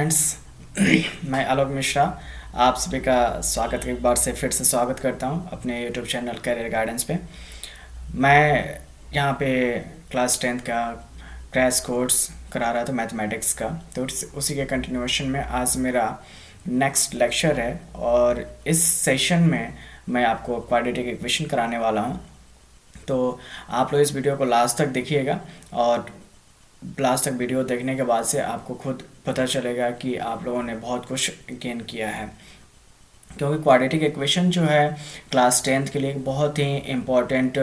Friends मैं आलोक मिश्रा आप सभी का स्वागत एक बार से फिर से स्वागत करता हूं अपने यूट्यूब चैनल करियर गाइडेंस पे। मैं यहाँ पे क्लास 10th का क्रैश कोर्स करा रहा था मैथमेटिक्स का, तो उसी के कंटिन्यूएशन में आज मेरा नेक्स्ट लेक्चर है और इस सेशन में मैं आपको क्वाड्रेटिक इक्वेशन कराने वाला हूँ। तो आप लोग इस वीडियो को लास्ट तक देखिएगा और लास्ट तक वीडियो देखने के बाद से आपको खुद पता चलेगा कि आप लोगों ने बहुत कुछ गेन किया है, क्योंकि क्वाड्रेटिक इक्वेशन जो है क्लास 10th के लिए एक बहुत ही इम्पॉर्टेंट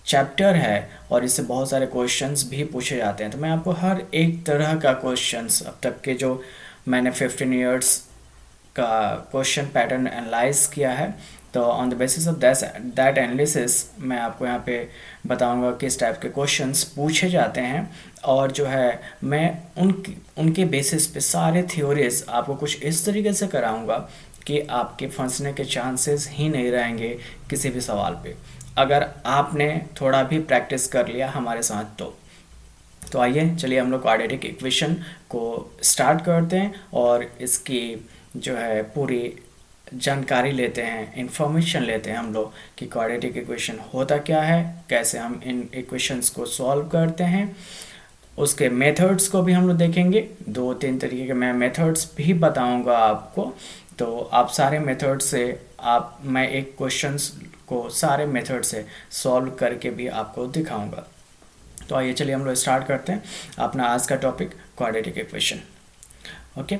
चैप्टर है और इससे बहुत सारे क्वेश्चंस भी पूछे जाते हैं। तो मैं आपको हर एक तरह का क्वेश्चंस अब तक के जो मैंने 15 ईयर्स का क्वेश्चन पैटर्न एनालाइज किया है, तो on the basis of that analysis मैं आपको यहाँ पे बताऊंगा किस टाइप के क्वेश्चंस पूछे जाते हैं और जो है मैं उनके बेसिस पे सारे थ्योरीज आपको कुछ इस तरीके से कराऊंगा कि आपके फंसने के चांसेस ही नहीं रहेंगे किसी भी सवाल पे, अगर आपने थोड़ा भी प्रैक्टिस कर लिया हमारे साथ। तो आइए चलिए हम लोग क्वाड्रेटिक इक्वेशन को स्टार्ट करते हैं और इसकी जो है पूरी जानकारी लेते हैं, इंफॉर्मेशन लेते हैं हम लोग कि क्वाड्रेटिक इक्वेशन होता क्या है, कैसे हम इन इक्वेशंस को सॉल्व करते हैं, उसके मेथड्स को भी हम लोग देखेंगे। 2-3 तरीके के मैं मेथड्स भी बताऊंगा आपको, तो आप सारे मेथड से मैं एक क्वेश्चंस को सारे मेथड से सॉल्व करके भी आपको दिखाऊंगा। तो आइए चलिए हम लोग स्टार्ट करते हैं अपना आज का टॉपिक क्वाड्रेटिक इक्वेशन। ओके,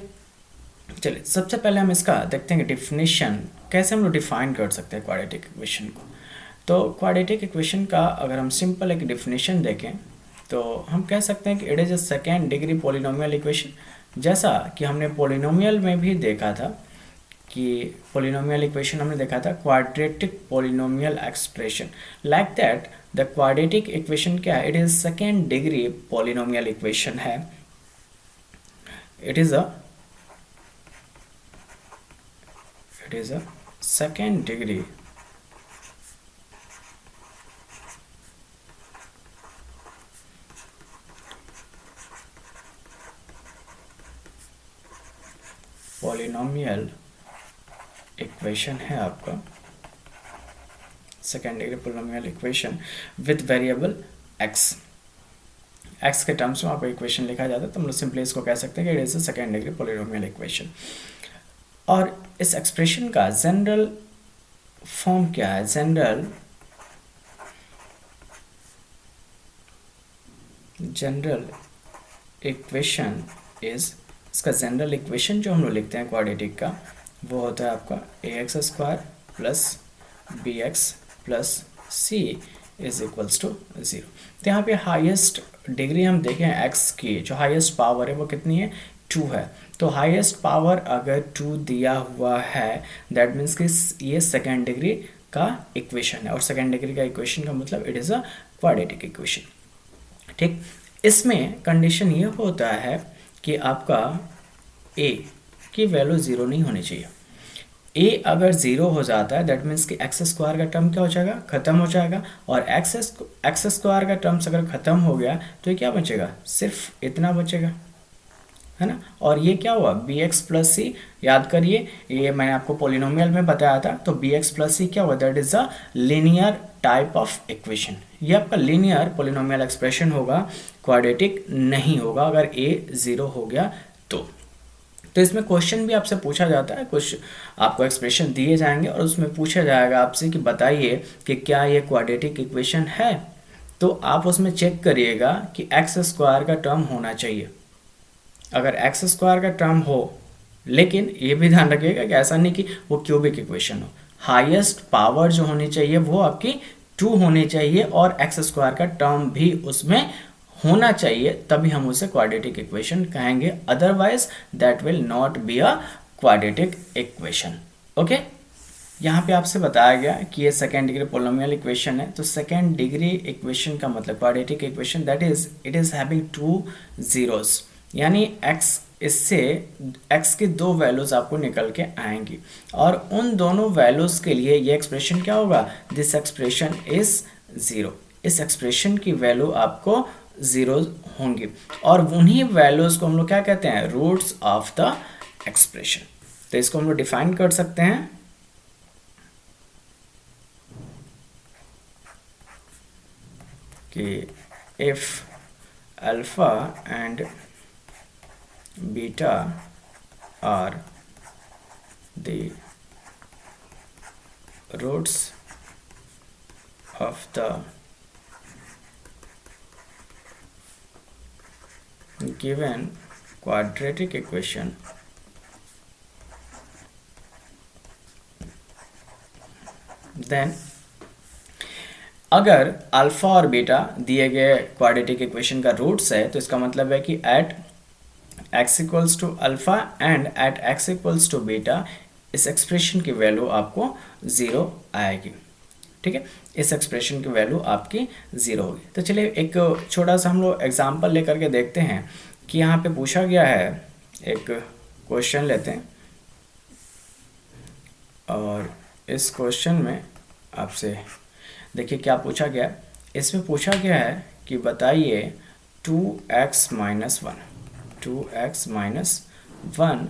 चलिए सबसे पहले हम इसका देखते हैं कि डिफिनेशन कैसे हम लोग डिफाइन कर सकते हैं क्वाड्रेटिक इक्वेशन को। तो क्वाड्रेटिक इक्वेशन का अगर हम सिंपल एक डिफिनेशन देखें तो हम कह सकते हैं कि it is a second degree polynomial equation, जैसा कि हमने पॉलिनोमियल में भी देखा था कि पॉलिनोमियल इक्वेशन हमने देखा था quadratic polynomial expression. Like that the quadratic equation क्या है, it is second degree polynomial equation है। It is a second degree polynomial equation है आपका, second degree polynomial equation with variable x के टर्म्स में आपको इक्वेशन लिखा जाता है, तो हम लोग सिंपली इसको कह सकते हैं कि it is a second degree polynomial equation. और इस एक्सप्रेशन का जनरल फॉर्म क्या है, जनरल इक्वेशन इज, इसका जनरल इक्वेशन जो हम लोग लिखते हैं क्वाड्रेटिक का वो होता है आपका ax² plus bx plus c is equals to 0। तो यहाँ पे हाईएस्ट डिग्री हम देखें x की, जो हाईएस्ट पावर है वो कितनी है, 2 है। तो हाईएस्ट पावर अगर 2 दिया हुआ है दैट मीन्स कि ये सेकेंड डिग्री का इक्वेशन है, और सेकेंड डिग्री का इक्वेशन का मतलब it is a quadratic equation. ठीक, इसमें कंडीशन ये होता है कि आपका a की वैल्यू 0 नहीं होनी चाहिए। a अगर 0 हो जाता है दैट मीन्स कि x² का टर्म क्या हो जाएगा, खत्म हो जाएगा, और x² का टर्म्स अगर खत्म हो गया तो ये क्या बचेगा, सिर्फ इतना बचेगा, है ना। और ये क्या हुआ, bx प्लस सी, याद करिए ये मैंने आपको पॉलिनोमियल में बताया था, तो bx प्लस सी क्या हुआ, that is a linear type of equation. ये आपका लीनियर पॉलिनोमियल एक्सप्रेशन होगा, क्वाड्रेटिक नहीं होगा अगर a 0 हो गया तो इसमें क्वेश्चन भी आपसे पूछा जाता है, कुछ आपको एक्सप्रेशन दिए जाएंगे और उसमें पूछा जाएगा आपसे कि बताइए कि क्या ये क्वाड्रेटिक इक्वेशन है। तो आप उसमें चेक करिएगा कि x² का टर्म होना चाहिए। अगर x² का टर्म हो, लेकिन ये भी ध्यान रखिएगा कि ऐसा नहीं कि वो क्यूबिक इक्वेशन हो, हाईएस्ट पावर जो होनी चाहिए वो आपकी 2 होनी चाहिए और x² का टर्म भी उसमें होना चाहिए, तभी हम उसे क्वाड्रेटिक इक्वेशन कहेंगे, otherwise that will not be a quadratic equation. Okay, यहाँ पे आपसे बताया गया कि ये सेकेंड डिग्री पॉलिनोमियल इक्वेशन है, तो सेकेंड डिग्री इक्वेशन का मतलब quadratic equation that is it is having 2 zeros, यानी इससे x की 2 वैल्यूज आपको निकल के आएंगी और उन दोनों वैल्यूज के लिए ये एक्सप्रेशन क्या होगा, दिस एक्सप्रेशन इज 0। इस एक्सप्रेशन की वैल्यू आपको ज़ीरोज़ होंगी, और उन्हीं वैल्यूज़ को हम लोग क्या कहते हैं, रूट्स ऑफ द एक्सप्रेशन। तो इसको हम लोग डिफाइन कर सकते हैं कि if alpha and beta are the roots of the given quadratic equation, then अगर अल्फा और बीटा दिए गए क्वाड्रेटिक इक्वेशन का रूट्स है, तो इसका मतलब है कि at x equals to alpha and at x equals to beta इस एक्सप्रेशन की वैल्यू आपको ज़ीरो आएगी। ठीक है, इस एक्सप्रेशन की वैल्यू आपकी ज़ीरो होगी। तो चलिए एक छोटा सा हम लोग एग्जाम्पल लेकर के देखते हैं कि यहाँ पे पूछा गया है, एक क्वेश्चन लेते हैं और इस क्वेश्चन में आपसे देखिए क्या पूछा गया है। इसमें पूछा गया है कि बताइए 2x minus one, 2x minus one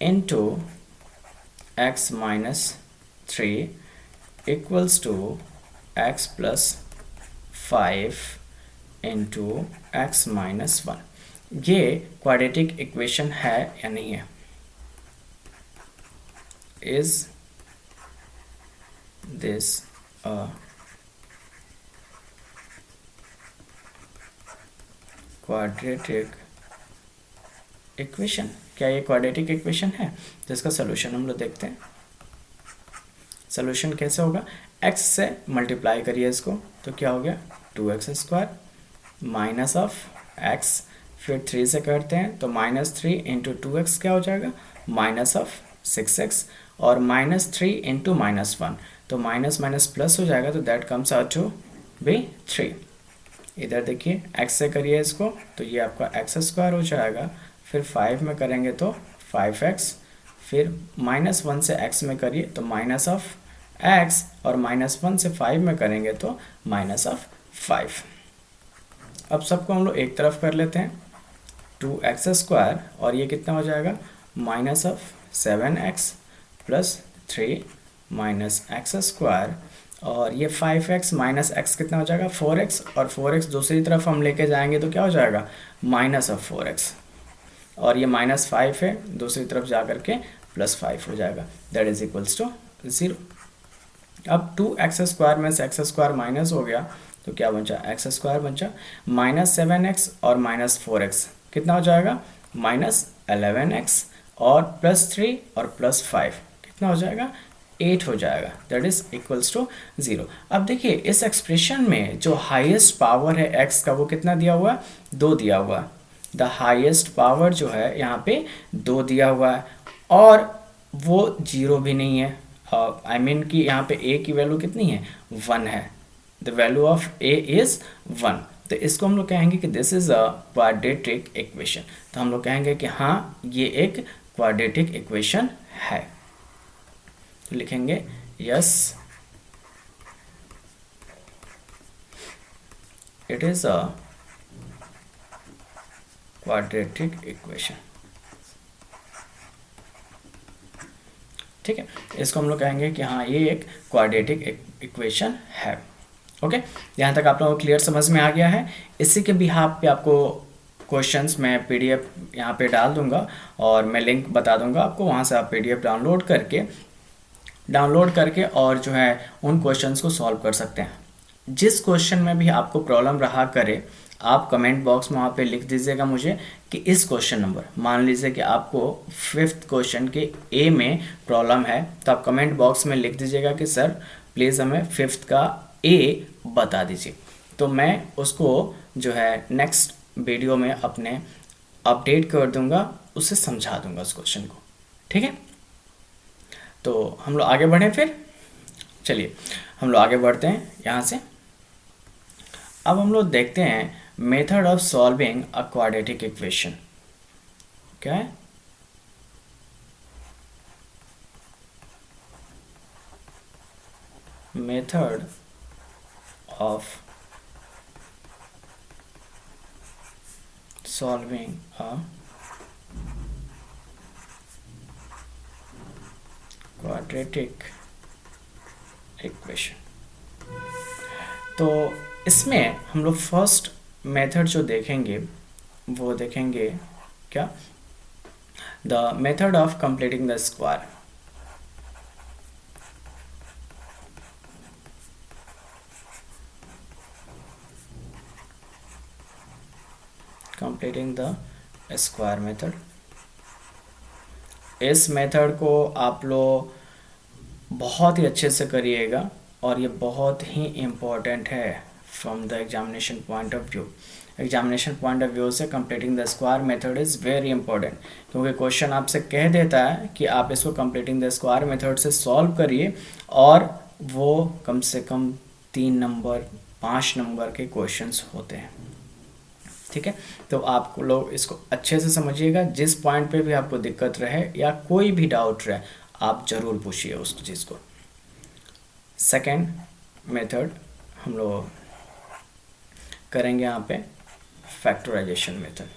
into x minus three equals to x plus 5 into x minus one. ये क्वाड्रेटिक इक्वेशन है या नहीं है? Is this a quadratic equation? क्या ये क्वाड्रेटिक इक्वेशन है? तो इसका सोल्यूशन हम लोग देखते हैं। सोल्यूशन कैसे होगा, x से मल्टीप्लाई करिए इसको, तो क्या हो गया 2x² माइनस ऑफ x, फिर 3 से करते हैं तो -3 इंटू 2x क्या हो जाएगा, माइनस ऑफ 6x, और -3 इंटू -1 तो माइनस माइनस प्लस हो जाएगा, तो that comes out to be 3। इधर देखिए x से करिए इसको, तो ये आपका x² हो जाएगा, फिर 5 में करेंगे तो 5x, फिर -1 से x में करिए तो माइनस ऑफ x, और -1 से 5 में करेंगे तो माइनस ऑफ 5। अब सबको हम लोग एक तरफ कर लेते हैं, 2x² और ये कितना हो जाएगा, minus of 7x plus 3 minus x², और ये 5x माइनस x कितना हो जाएगा 4x, और 4x दूसरी तरफ हम लेके जाएंगे तो क्या हो जाएगा, माइनस ऑफ 4x, और ये -5 है, दूसरी तरफ जा करके +5 हो जाएगा, दैट इज इक्वल्स टू 0। अब 2x² में से x² माइनस हो गया तो क्या बचा, x² बचा, -7x और -4x कितना हो जाएगा, -11x, और +3 और +5 कितना हो जाएगा, 8 हो जाएगा, दैट इज इक्वल्स टू 0। अब देखिए इस एक्सप्रेशन में जो हाईएस्ट पावर है x का वो कितना दिया हुआ है, 2 दिया हुआ है। द हाईएस्ट पावर जो है यहाँ पे 2 दिया हुआ है, और वो 0 भी नहीं है, आई मीन कि यहाँ पे a की वैल्यू कितनी है, 1 है, the value of a is 1। तो इसको हम लोग कहेंगे कि this is a quadratic equation. तो हम लोग कहेंगे कि हाँ ये एक क्वाड्रेटिक इक्वेशन है। तो लिखेंगे yes it is a quadratic equation. ठीक है, इसको हम लोग कहेंगे कि हाँ ये एक क्वाड्रेटिक इक्वेशन है। ओके, यहाँ तक आप लोगों को क्लियर समझ में आ गया है। इसी के बिहाफ पे आपको क्वेश्चंस मैं PDF यहाँ पे डाल दूंगा, और मैं लिंक बता दूंगा आपको, वहाँ से आप PDF डाउनलोड करके और जो है उन क्वेश्चंस को सॉल्व कर सकते हैं। जिस क्वेश्चन में भी आपको प्रॉब्लम रहा करे, आप कमेंट बॉक्स में वहाँ पे लिख दीजिएगा मुझे कि इस क्वेश्चन नंबर, मान लीजिए कि आपको 5th क्वेश्चन के A में प्रॉब्लम है, तो आप कमेंट बॉक्स में लिख दीजिएगा कि सर प्लीज़ हमें 5th का A बता दीजिए, तो मैं उसको जो है नेक्स्ट वीडियो में अपने अपडेट कर दूंगा, उसे समझा दूंगा उस क्वेश्चन को। ठीक है, तो हम लोग आगे बढ़ें फिर। चलिए हम लोग आगे बढ़ते हैं यहाँ से। अब हम लोग देखते हैं method of solving a quadratic equation. क्या है, method of solving a quadratic equation. तो इसमें हम लोग फर्स्ट मेथड जो देखेंगे वो देखेंगे क्या, the method of completing the square. Completing the square method, इस मेथड को आप लोग बहुत ही अच्छे से करिएगा और ये बहुत ही इम्पोर्टेंट है from the examination point of view. Examination point of view से completing the square method is very important, क्योंकि क्वेश्चन आपसे कह देता है कि आप इसको कंप्लीटिंग द स्क्वायर मेथड से सॉल्व करिए और वो कम से कम 3 नंबर 5 नंबर के क्वेश्चंस होते हैं। ठीक है, तो आप लोग इसको अच्छे से समझिएगा, जिस पॉइंट पे भी आपको दिक्कत रहे या कोई भी डाउट रहे आप ज़रूर पूछिए उस चीज़ को। सेकेंड मेथड हम लोग करेंगे यहाँ पे फैक्टराइजेशन मेथड।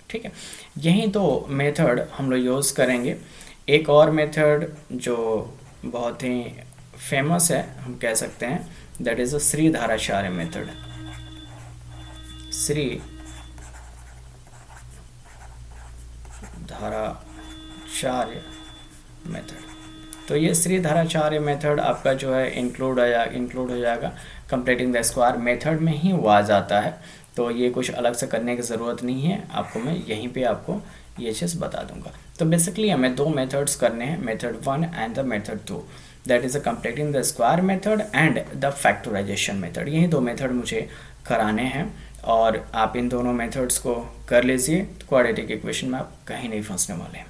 ठीक है, यही तो मेथड हम लोग यूज़ करेंगे। एक और मेथड जो बहुत ही फेमस है हम कह सकते हैं, that is a Sridharacharya method. Sridharacharya method, तो ये श्री धाराचार्य मेथड आपका जो है इंक्लूड हो जाएगा कंप्लीटिंग द स्क्वायर मेथड में ही वो आ जाता है। तो ये कुछ अलग से करने की ज़रूरत नहीं है, आपको मैं यहीं पे आपको ये चीज़ बता दूंगा। तो बेसिकली हमें 2 मेथड्स करने हैं, method 1 and the method 2, that is a completing the square method and the factorisation method. यही 2 मेथड मुझे कराने हैं और आप इन दोनों मेथड्स को कर लीजिए, क्वाड्रेटिक इक्वेशन में आप कहीं नहीं फंसने वाले हैं।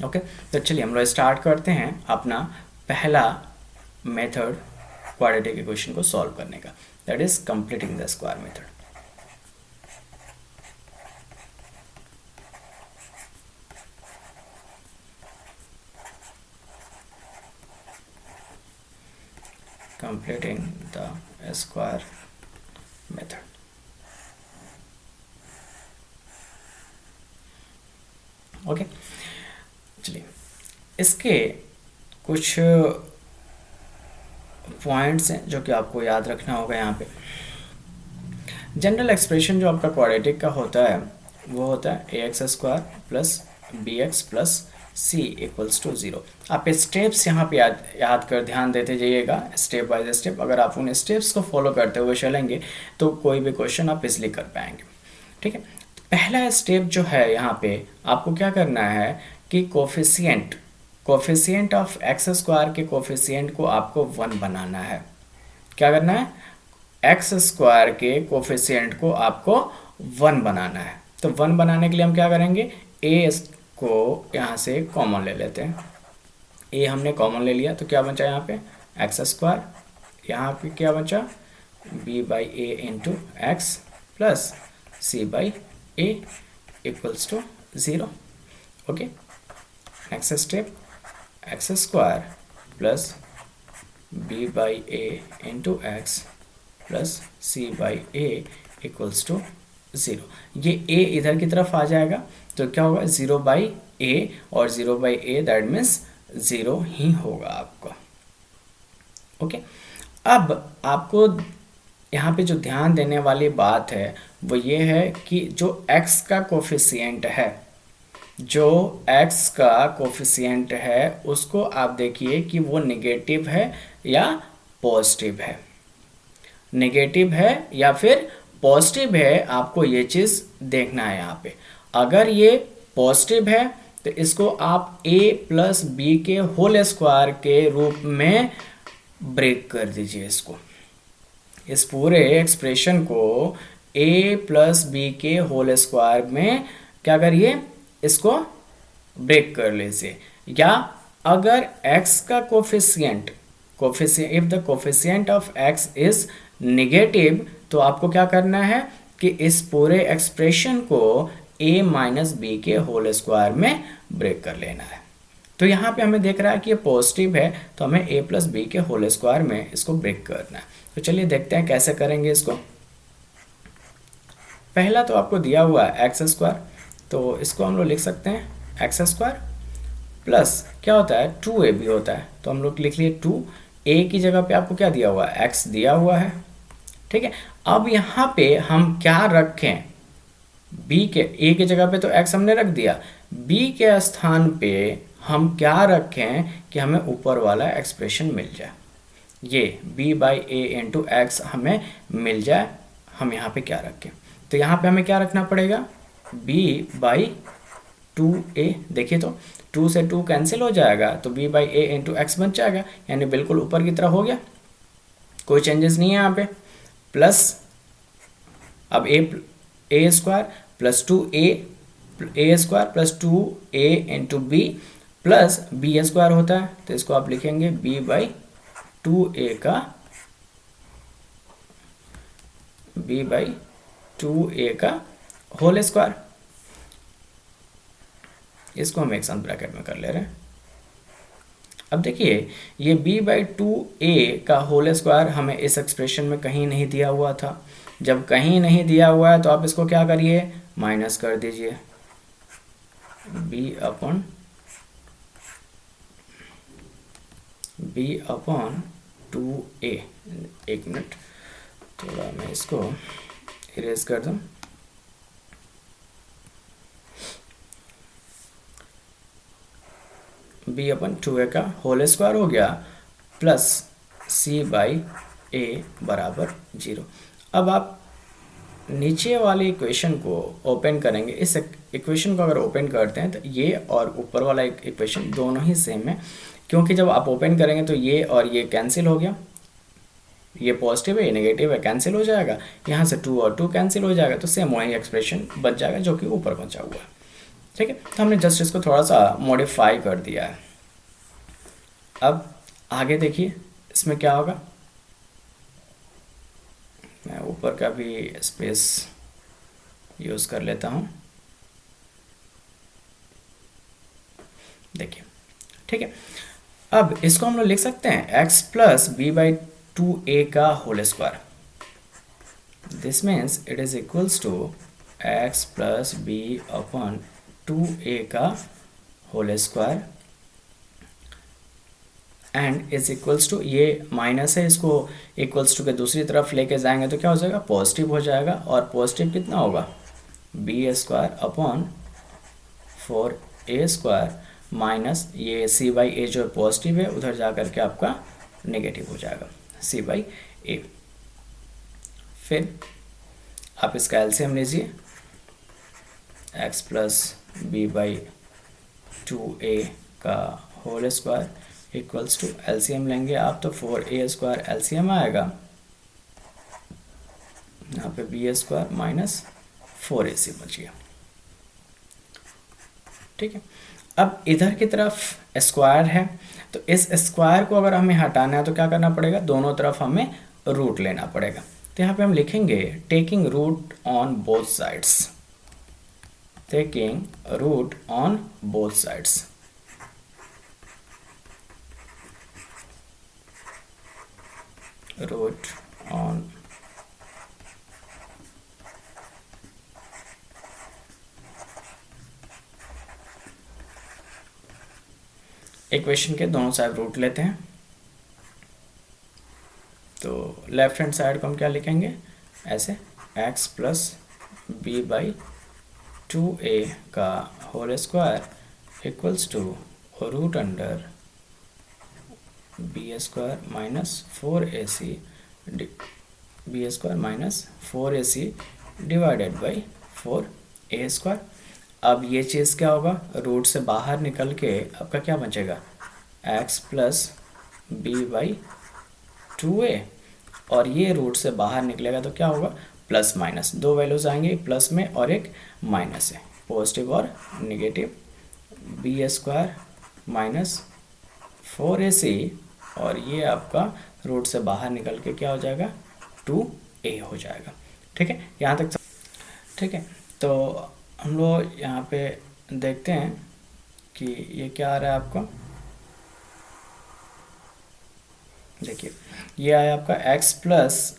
ओके, तो चलिए हम लोग स्टार्ट करते हैं अपना पहला मेथड क्वाड्रेटिक इक्वेशन को सॉल्व करने का, that is completing the square method. Completing the square method. Okay, चलिए इसके कुछ पॉइंट्स हैं जो कि आपको याद रखना होगा। यहाँ पे जनरल एक्सप्रेशन जो आपका क्वाड्रेटिक का होता है वो होता है ax² plus bx plus c equals to 0। आप स्टेप्स यहाँ पे याद कर ध्यान देते जाइएगा स्टेप बाय स्टेप। अगर आप उन स्टेप्स को फॉलो करते हुए चलेंगे तो कोई भी क्वेश्चन आप इसलिए कर पाएंगे। ठीक है, पहला स्टेप जो है यहाँ पे आपको क्या करना है कि कोफिशिएंट ऑफ x² के कोफिशिएंट को आपको 1 बनाना है। क्या करना है, x² के कोफिशिएंट को आपको 1 बनाना है। तो 1 बनाने के लिए हम क्या करेंगे, a को यहाँ से कॉमन ले लेते हैं। a हमने कॉमन ले लिया तो क्या बचा यहाँ पे x², यहाँ पे क्या बचा b/a into x plus c/a equals to 0। Okay, next step x² plus b/a into x plus c/a equals to 0। ये a इधर की तरफ आ जाएगा तो क्या होगा 0/a, और 0/a दैट मीन्स 0 ही होगा आपका। ओके, अब आपको यहाँ पे जो ध्यान देने वाली बात है वो ये है कि जो x का कोफिशिएंट है उसको आप देखिए कि वो नेगेटिव है या पॉजिटिव है। नेगेटिव है या फिर पॉजिटिव है, आपको ये चीज़ देखना है यहाँ पे। अगर ये पॉजिटिव है तो इसको आप a प्लस बी के होल स्क्वायर के रूप में ब्रेक कर दीजिए। इस पूरे एक्सप्रेशन को a प्लस बी के होल स्क्वायर में क्या करिए, इसको ब्रेक कर लीजिए। या अगर x का coefficient if the coefficient of x is negative तो आपको क्या करना है कि इस पूरे एक्सप्रेशन को a माइनस बी के होल स्क्वायर में ब्रेक कर लेना है। तो यहाँ पे हमें देख रहा है कि ये पॉजिटिव है, तो हमें a प्लस बी के होल स्क्वायर में इसको ब्रेक करना है। तो चलिए देखते हैं कैसे करेंगे इसको। पहला तो आपको दिया हुआ है एक्स स्क्वायर, तो इसको हम लोग लिख सकते हैं एक्स स्क्वायर प्लस क्या होता है 2ab होता है, तो हम लोग लिख लिए 2a की जगह पे आपको क्या दिया हुआ है, x दिया हुआ है। ठीक है, अब यहाँ पे हम क्या रखें, b के a की जगह पे तो x हमने रख दिया, b के स्थान पे हम क्या रखें कि हमें ऊपर वाला एक्सप्रेशन मिल जाए, ये b by A into x हमें मिल जाए। हम यहाँ पे क्या रखें, तो यहाँ पे हमें क्या रखना पड़ेगा, b बाई 2a। देखिए तो 2 से 2 कैंसिल हो जाएगा, तो b by A into x बन जाएगा, यानी बिल्कुल ऊपर की तरफ हो गया, कोई चेंजेस नहीं है यहाँ पे। प्लस अब a square plus 2a square plus 2a into b plus b square होता है, तो इसको आप लिखेंगे b बाई 2a का होल स्क्वायर। इसको हम एक साथ ब्रैकेट में कर ले रहे हैं। अब देखिए ये b बाई 2a का होल स्क्वायर हमें इस एक्सप्रेशन में कहीं नहीं दिया हुआ था। जब कहीं नहीं दिया हुआ है तो आप इसको क्या करिए, माइनस कर दीजिए, b अपॉन 2a। एक मिनट, थोड़ा मैं इसको इरेज कर दूं। b अपन 2a का होल स्क्वायर हो गया प्लस c बाई ए बराबर 0। अब आप नीचे वाली इक्वेशन को ओपन करेंगे, इस इक्वेशन को अगर ओपन करते हैं तो ये और ऊपर वाला इक्वेशन दोनों ही सेम है, क्योंकि जब आप ओपन करेंगे तो ये और ये कैंसिल हो गया, ये पॉजिटिव है ये नेगेटिव है, कैंसिल हो जाएगा, यहाँ से 2 और 2 कैंसिल हो जाएगा, तो सेम वही एक्सप्रेशन बच जाएगा जो कि ऊपर बचा हुआ है। ठीक है, तो हमने जस्ट इसको थोड़ा सा मॉडिफाई कर दिया है। अब आगे देखिए इसमें क्या होगा, मैं ऊपर का भी स्पेस यूज़ कर लेता हूँ। देखिए ठीक है, अब इसको हम लोग लिख सकते हैं x plus b by 2a का whole square. This means it is equals to x plus b upon 2a का whole square and is equals to, ये माइनस है, इसको इक्वल्स टू के दूसरी तरफ लेके जाएंगे तो क्या हो जाएगा, पॉजिटिव हो जाएगा, और पॉजिटिव कितना होगा, b square upon 4a square minus ये c बाई ए जो पॉजिटिव है उधर जा करके आपका नेगेटिव हो जाएगा, c बाई ए। फिर आप इसका एलसीएम लीजिए, x plus b by 2a का whole square equals to, LCM लेंगे आप तो 4a स्क्वायर एलसीएम आएगा, यहाँ पे बी स्क्वायर माइनस 4ac बच गया। ठीक है, अब इधर की तरफ स्क्वायर है, तो इस स्क्वायर को अगर हमें हटाना है तो क्या करना पड़ेगा, दोनों तरफ हमें रूट लेना पड़ेगा। तो यहाँ पे हम लिखेंगे taking root on both sides, taking root on both sides. Root on equation के दोनों साइड रूट लेते हैं, तो लेफ्ट हैंड साइड को हम क्या लिखेंगे ऐसे, x plus b by 2a का whole square equals to root under b square minus 4ac, b square minus 4ac divided by 4a square. अब ये चीज़ क्या होगा, रूट से बाहर निकल के आपका क्या बचेगा, x plus b by 2a, और ये रूट से बाहर निकलेगा तो क्या होगा, प्लस माइनस, दो वैल्यूज आएंगे, प्लस में और एक माइनस है, पॉजिटिव और negative, B square minus 4ac, और ये आपका रूट से बाहर निकल के क्या हो जाएगा, 2a हो जाएगा। ठीक है, यहाँ तक ठीक है। तो हम लोग यहाँ पे देखते हैं कि ये क्या आ रहा है आपका, देखिए ये आया आपका x plus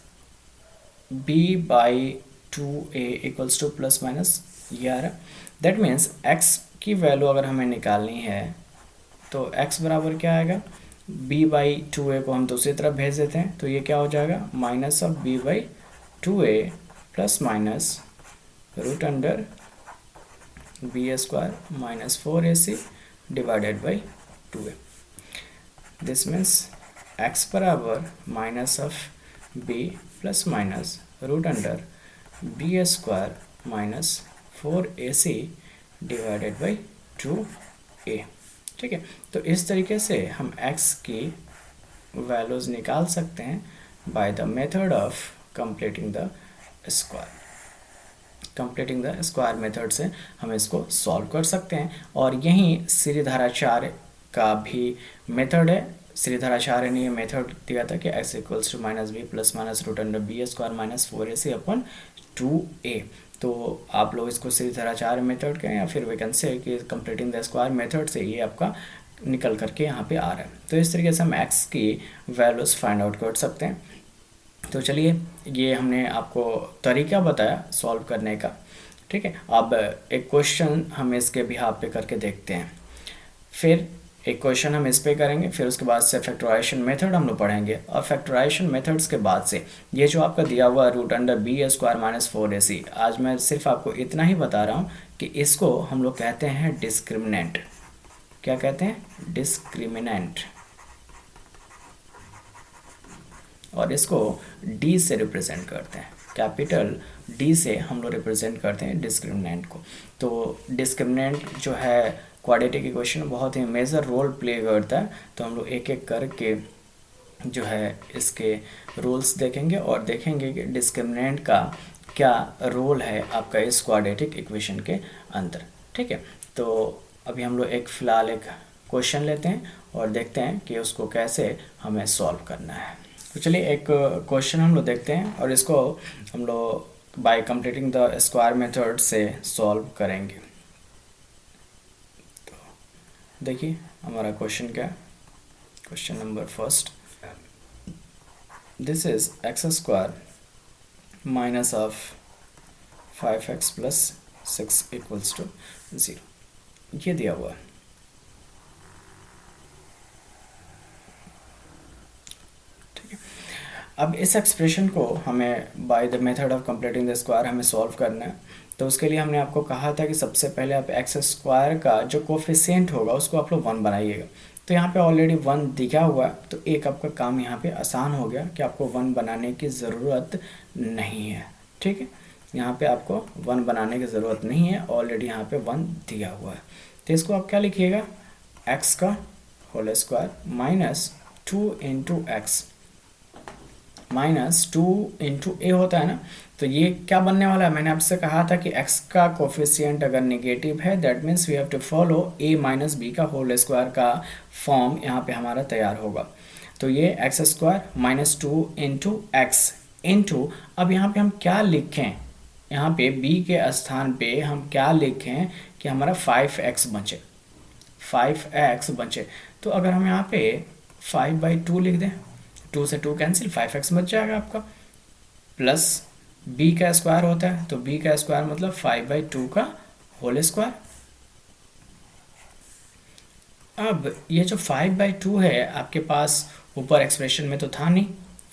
b by two a equals to plus minus ये आ रहा है। दैट मीन्स x की वैल्यू अगर हमें निकालनी है तो x बराबर क्या आएगा, b बाई टू ए को हम दूसरी तरफ भेज देते हैं तो ये क्या हो जाएगा, minus of b by two a plus minus root under b square minus 4ac divided by 2a। This means x बराबर minus of b plus minus root under b square minus 4ac divided by 2a। ठीक है, तो इस तरीके से हम x की values निकाल सकते हैं bye the method of completing the square. Completing the square method से हम इसको सॉल्व कर सकते हैं। और यही श्रीधराचार्य का भी मेथड है। श्रीधराचार्य ने ये मेथड दिया था कि x equals to minus b plus minus root under b square minus 4ac upon 2a। तो आप लोग इसको श्रीधराचार्य मेथड कहें या फिर वी कैन से कि कंप्लीटिंग द स्क्वायर मेथड से ये आपका निकल करके यहाँ पे आ रहा है। तो इस तरीके से हम x की वैल्यूज़ फाइंड आउट कर सकते हैं। तो चलिए ये हमने आपको तरीका बताया सॉल्व करने का। ठीक है, अब एक क्वेश्चन हम इसके बिहाफ पे करके देखते हैं, फिर एक क्वेश्चन हम इस पे करेंगे, फिर उसके बाद से फैक्टराइजेशन मेथड हम लोग पढ़ेंगे। और फैक्टराइजेशन मेथड्स के बाद से ये जो आपका दिया हुआ root under b square minus 4ac, आज मैं सिर्फ आपको इतना ही बता रहा हूँ कि इसको हम लोग कहते हैं डिस्क्रिमिनेंट। क्या कहते हैं, डिस्क्रिमिनेंट। और इसको d से रिप्रेजेंट करते हैं, कैपिटल D से हम लोग रिप्रेजेंट करते हैं डिस्क्रिमिनेंट को। तो डिस्क्रिमिनेंट जो है क्वाड्रेटिक इक्वेशन में बहुत ही मेजर रोल प्ले करता है। तो हम लोग एक एक करके जो है इसके रूल्स देखेंगे और देखेंगे कि डिस्क्रिमिनेंट का क्या रोल है आपका इस क्वाड्रेटिक इक्वेशन के अंदर। ठीक है, तो अभी हम लोग फ़िलहाल एक क्वेश्चन लेते हैं और देखते हैं कि उसको कैसे हमें सॉल्व करना है। तो चलिए एक क्वेश्चन हम लोग देखते हैं और इसको हम लोग by completing the square method से सॉल्व करेंगे। तो देखिए हमारा क्वेश्चन क्या है, question number first, this is x square minus of 5x plus 6 equals to 0, ये दिया हुआ है। अब इस एक्सप्रेशन को हमें bye the method of completing the square हमें सॉल्व करना है। तो उसके लिए हमने आपको कहा था कि सबसे पहले आप एक्स स्क्वायर का जो कोफिशिएंट होगा उसको आप लोग 1 बनाइएगा। तो यहाँ पे ऑलरेडी 1 दिखा हुआ है, तो एक आपका काम यहाँ पे आसान हो गया कि आपको 1 बनाने की ज़रूरत नहीं है। ठीक है, यहाँ पे आपको 1 बनाने की ज़रूरत नहीं है, ऑलरेडी यहाँ पे 1 दिया हुआ है। तो इसको आप क्या लिखिएगा, एक्स का whole square minus 2 into x minus 2 into a होता है ना। तो ये क्या बनने वाला है, मैंने आपसे कहा था कि x का कोफिशिएंट अगर नेगेटिव है that means we have to follow a minus b का होल स्क्वायर का फॉर्म यहाँ पे हमारा तैयार होगा। तो ये x square minus 2 into x into, अब यहाँ पे हम क्या लिखें, यहाँ पे b के स्थान पे हम क्या लिखें कि हमारा 5x बचे, 5x बचे। तो अगर हम यहाँ पे 5/2 लिख दें, 2 से 2 कैंसिल, 5x बच जाएगा आपका, प्लस b का स्क्वायर होता है तो b का स्क्वायर मतलब 5/2 का होल स्क्वायर। अब ये जो 5/2 है आपके पास ऊपर एक्सप्रेशन में तो था नहीं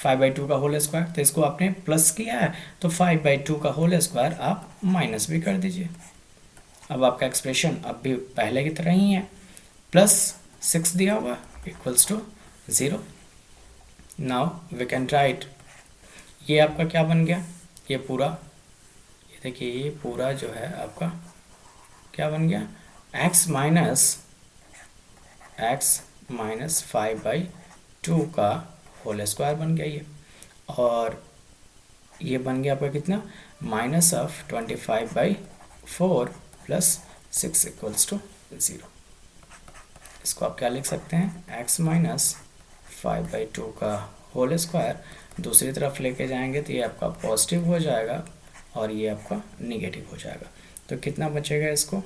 5/2 का होल स्क्वायर, तो इसको आपने प्लस किया है तो 5/2 का होल स्क्वायर आप माइनस भी कर दीजिए। अब आपका एक्सप्रेशन अब भी पहले की तरह ही है, प्लस 6 दिया हुआ equals to 0। Now we can write, ये आपका क्या बन गया, ये पूरा, ये देखिए ये पूरा जो है आपका क्या बन गया, x माइनस 5/2 का होल स्क्वायर बन गया ये, और ये बन गया आपका कितना, minus of 25/4 plus 6 equals to 0। इसको आप क्या लिख सकते हैं, x माइनस 5/2 का होल स्क्वायर, दूसरी तरफ लेके जाएंगे तो ये आपका पॉजिटिव हो जाएगा और ये आपका निगेटिव हो जाएगा। तो कितना बचेगा, इसको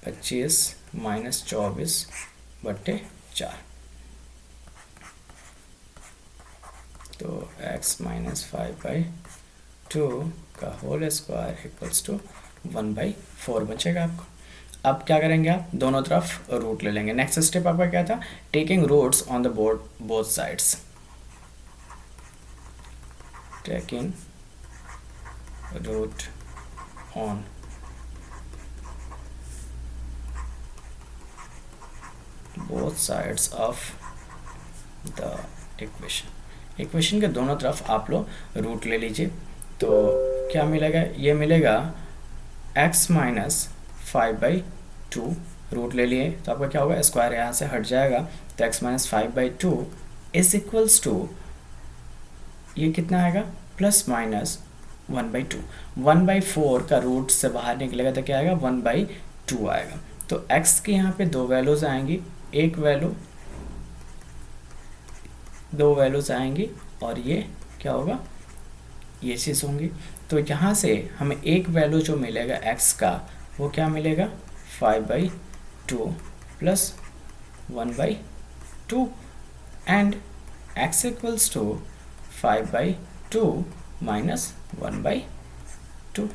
25 माइनस 24/4। तो x माइनस 5/2 का होल स्क्वायर इक्वल्स टू 1/4 बचेगा आपको। अब क्या करेंगे आप, दोनों तरफ रूट ले लेंगे। नेक्स्ट स्टेप आपका क्या था, taking roots on the board both sides. Taking root on both sides of the equation के दोनों तरफ आप लोग रूट ले लीजिए। तो क्या मिलेगा, ये मिलेगा x माइनस 5/2, रूट ले लिए तो आपका क्या होगा, स्क्वायर यहाँ से हट जाएगा, तो x minus 5/2 is equals to, ये कितना आएगा, प्लस माइनस 1/2। 1/4 का रूट से बाहर निकलेगा तो क्या आएगा, 1/2 आएगा। तो x की यहाँ पे दो वैल्यूज आएंगी, दो वैल्यूज आएंगी और ये क्या होगा, ये चीज़ होंगी। तो यहाँ से हमें एक वैल्यू जो मिलेगा x का, वो क्या मिलेगा, 5/2 plus 1/2 and x equals to 5/2 minus 1/2। तो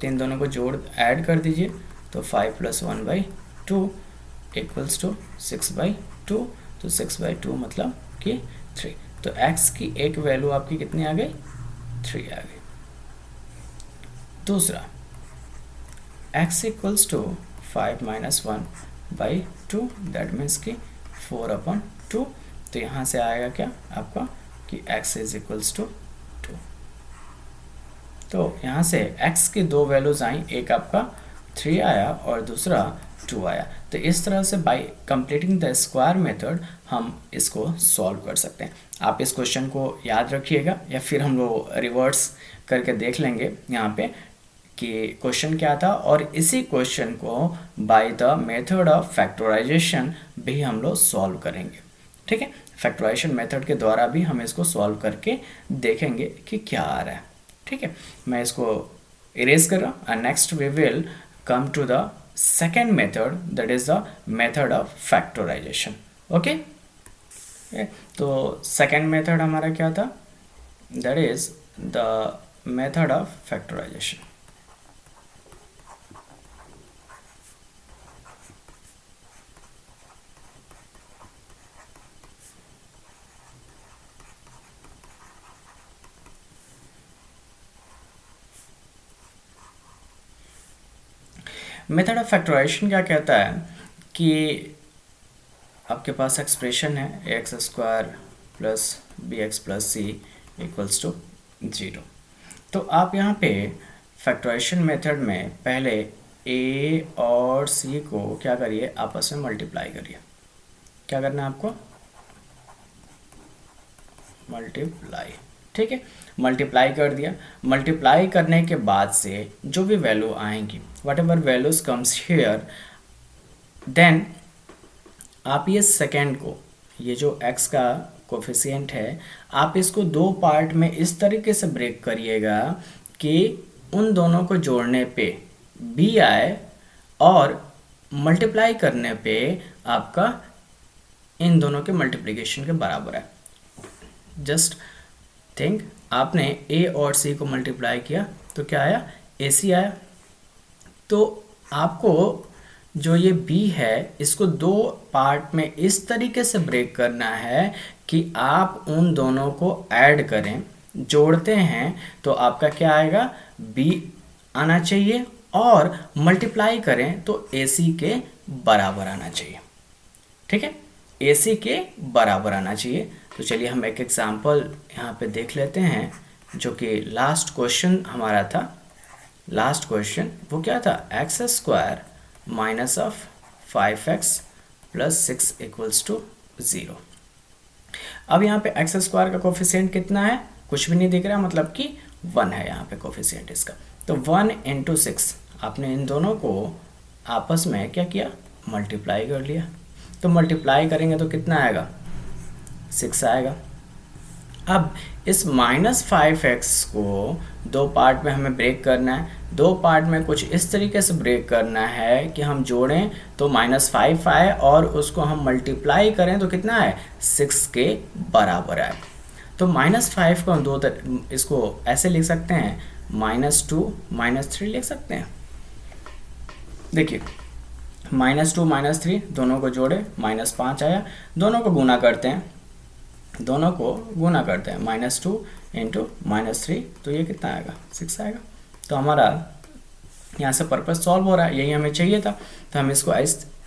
इन दोनों को जोड़ ऐड कर दीजिए, तो 5 प्लस 1/2 इक्वल्स टू 6/2। तो 6/2 मतलब कि 3। तो x की एक वैल्यू आपकी कितनी आ गई, 3 आ गई। दूसरा, x equals to 5 minus 1/2, that means कि 4/2। तो यहाँ से आएगा क्या आपका कि x इज इक्वल्स टू 2। तो यहाँ से x की दो वैल्यूज आई, एक आपका 3 आया और दूसरा 2 आया। तो इस तरह से bye completing the square method हम इसको सॉल्व कर सकते हैं। आप इस क्वेश्चन को याद रखिएगा या फिर हम लोग रिवर्स करके देख लेंगे यहाँ पे कि क्वेश्चन क्या था, और इसी क्वेश्चन को by the method of factorization भी हम लोग सॉल्व करेंगे। ठीक है, फैक्टराइजेशन मेथड के द्वारा भी हम इसको सॉल्व करके देखेंगे कि क्या आ रहा है। ठीक है, मैं इसको इरेज कर रहा हूँ and next we will come to the second method, that is the method of factorization. Okay? तो second method हमारा क्या था, that is the method of factorization. Method of factorization क्या कहता है कि आपके पास एक्सप्रेशन है ax² plus bx plus c equals to 0। तो आप यहाँ पे फैक्टराइजेशन मेथड में पहले a और c को क्या करिए, आपस में मल्टीप्लाई करिए। क्या करना है आपको, मल्टीप्लाई। ठीक है, मल्टीप्लाई कर दिया। मल्टीप्लाई करने के बाद से जो भी वैल्यू आएंगी, whatever values comes here, then आप ये सेकेंड को, ये जो x का कोफिशिएंट है, आप इसको दो पार्ट में इस तरीके से ब्रेक करिएगा कि उन दोनों को जोड़ने पे b आए और मल्टीप्लाई करने पे आपका इन दोनों के मल्टीप्लिकेशन के बराबर है। जस्ट थिंक, आपने a और c को मल्टीप्लाई किया तो क्या आया, ac आया। तो आपको जो ये b है, इसको दो पार्ट में इस तरीके से ब्रेक करना है कि आप उन दोनों को ऐड करें, जोड़ते हैं तो आपका क्या आएगा, b आना चाहिए, और मल्टीप्लाई करें तो ac के बराबर आना चाहिए। ठीक है, ac के बराबर आना चाहिए। तो चलिए हम एक एग्जांपल यहाँ पे देख लेते हैं, जो कि लास्ट क्वेश्चन हमारा था। लास्ट क्वेश्चन वो क्या था, x² minus of 5x plus 6 equals to 0। अब यहाँ पे x² का कोफिशिएंट कितना है, कुछ भी नहीं दिख रहा, मतलब कि 1 है यहाँ पे कोफिशिएंट इसका। तो 1 इंटू 6, आपने इन दोनों को आपस में क्या किया, मल्टीप्लाई कर लिया। तो मल्टीप्लाई करेंगे तो कितना आएगा, 6 आएगा। अब इस -5x को दो पार्ट में हमें ब्रेक करना है। दो पार्ट में कुछ इस तरीके से ब्रेक करना है कि हम जोड़ें तो -5 आए और उसको हम मल्टीप्लाई करें तो कितना है, 6 के बराबर आए। तो -5 को हम इसको ऐसे लिख सकते हैं, -2 -3 लिख सकते हैं। देखिए -2 -3 दोनों को जोड़े -5 आया, दोनों को गुना करते हैं, -2 इंटू -3 तो ये कितना आएगा, 6 आएगा। तो हमारा यहाँ से पर्पस सॉल्व हो रहा है, यही हमें चाहिए था। तो हम इसको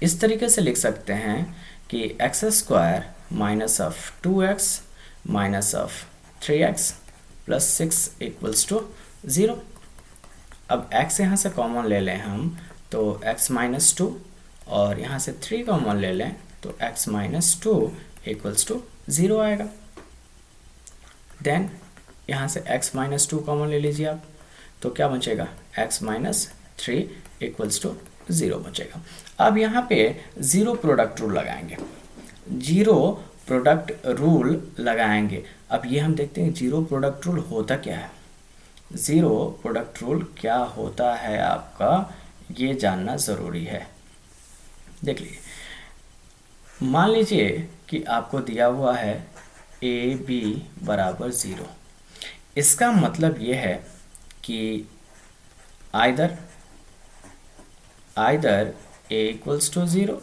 इस तरीके से लिख सकते हैं कि x² minus of 2x minus of 3x plus 6 equals to 0। अब x यहाँ से कॉमन ले लें हम तो x माइनस 2 और यहाँ से 3 कॉमन ले लें तो x माइनस 2 इक्वल्स टू 0 आएगा। देन यहाँ से x माइनस 2 कॉमन ले लीजिए आप, तो क्या बचेगा, x माइनस 3 इक्वल्स टू 0 बचेगा। अब यहाँ पे ज़ीरो प्रोडक्ट रूल लगाएंगे, ज़ीरो प्रोडक्ट रूल लगाएंगे। अब ये हम देखते हैं ज़ीरो प्रोडक्ट रूल होता क्या है। ज़ीरो प्रोडक्ट रूल क्या होता है आपका ये जानना ज़रूरी है। देख लीजिए, मान लीजिए कि आपको दिया हुआ है ए बी बराबर 0। इसका मतलब ये है कि आइदर ए इक्वल्स टू 0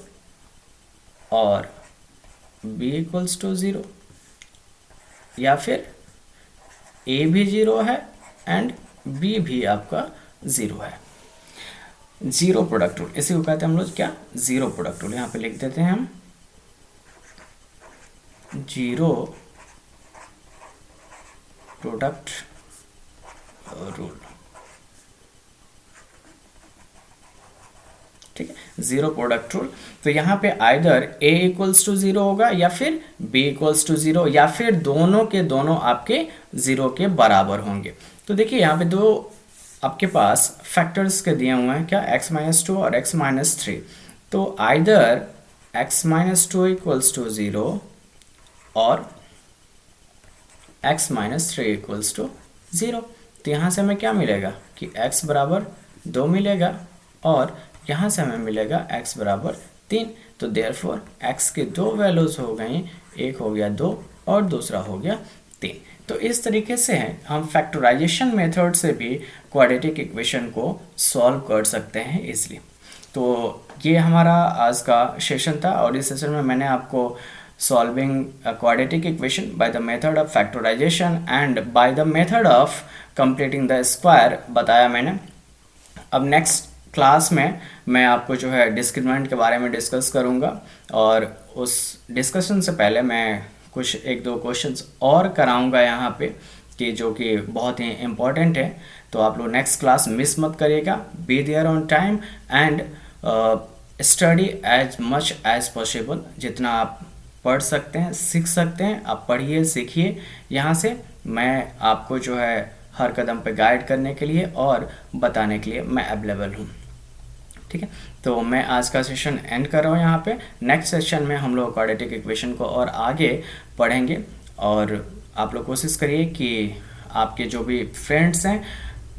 और बी इक्वल्स टू 0, या फिर ए भी 0 है एंड बी भी आपका 0 है। ज़ीरो प्रोडक्ट रूल, इसी को कहते हैं हम लोग क्या, ज़ीरो प्रोडक्ट रूल। यहाँ पे लिख देते हैं हम ज़ीरो प्रोडक्ट रूल। ठीक है, ज़ीरो प्रोडक्ट रूल। तो यहाँ पे आइदर ए इक्वल्स टू 0 होगा या फिर बी इक्वल्स टू 0, या फिर दोनों के दोनों आपके 0 के बराबर होंगे। तो देखिए यहाँ पे दो आपके पास फैक्टर्स के दिए हुए हैं, क्या, x माइनस 2 और x माइनस 3। तो either x minus 2 equals to 0 और x माइनस 3 इक्वल्स टू 0। तो यहाँ से हमें क्या मिलेगा कि x बराबर 2 मिलेगा और यहाँ से हमें मिलेगा x बराबर 3। तो देयरफॉर x के दो वैल्यूज़ हो गई, एक हो गया 2 और दूसरा हो गया 3। तो इस तरीके से हम फैक्टराइजेशन मेथड से भी क्वाड्रेटिक इक्वेशन को सॉल्व कर सकते हैं इजीली। तो ये हमारा आज का सेशन था और इस सेशन में मैंने आपको solving quadratic equation by the method of factorization and by the method of completing the square बताया मैंने। अब नेक्स्ट क्लास में मैं आपको जो है डिस्क्रिमिनेंट के बारे में डिस्कस करूंगा और उस डिस्कशन से पहले मैं कुछ एक दो क्वेश्चंस और कराऊंगा यहाँ पे कि जो कि बहुत ही इम्पोर्टेंट है। तो आप लोग नेक्स्ट क्लास मिस मत करिएगा। Be there on time and study as much as possible. जितना आप पढ़ सकते हैं, सीख सकते हैं, आप पढ़िए, सीखिए। यहाँ से मैं आपको जो है हर कदम पे गाइड करने के लिए और बताने के लिए मैं अवेलेबल हूँ। ठीक है, तो मैं आज का सेशन एंड कर रहा हूँ यहाँ पे। नेक्स्ट सेशन में हम लोग क्वाड्रेटिक इक्वेशन को और आगे पढ़ेंगे और आप लोग कोशिश करिए कि आपके जो भी फ्रेंड्स हैं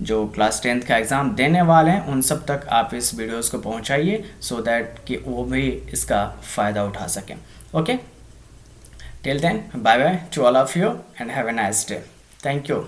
जो क्लास 10th का एग्ज़ाम देने वाले हैं उन सब तक आप इस वीडियोस को पहुँचाइए सो दैट कि वो भी इसका फ़ायदा उठा सकें। Okay, till then bye bye to all of you and have a nice day. Thank you.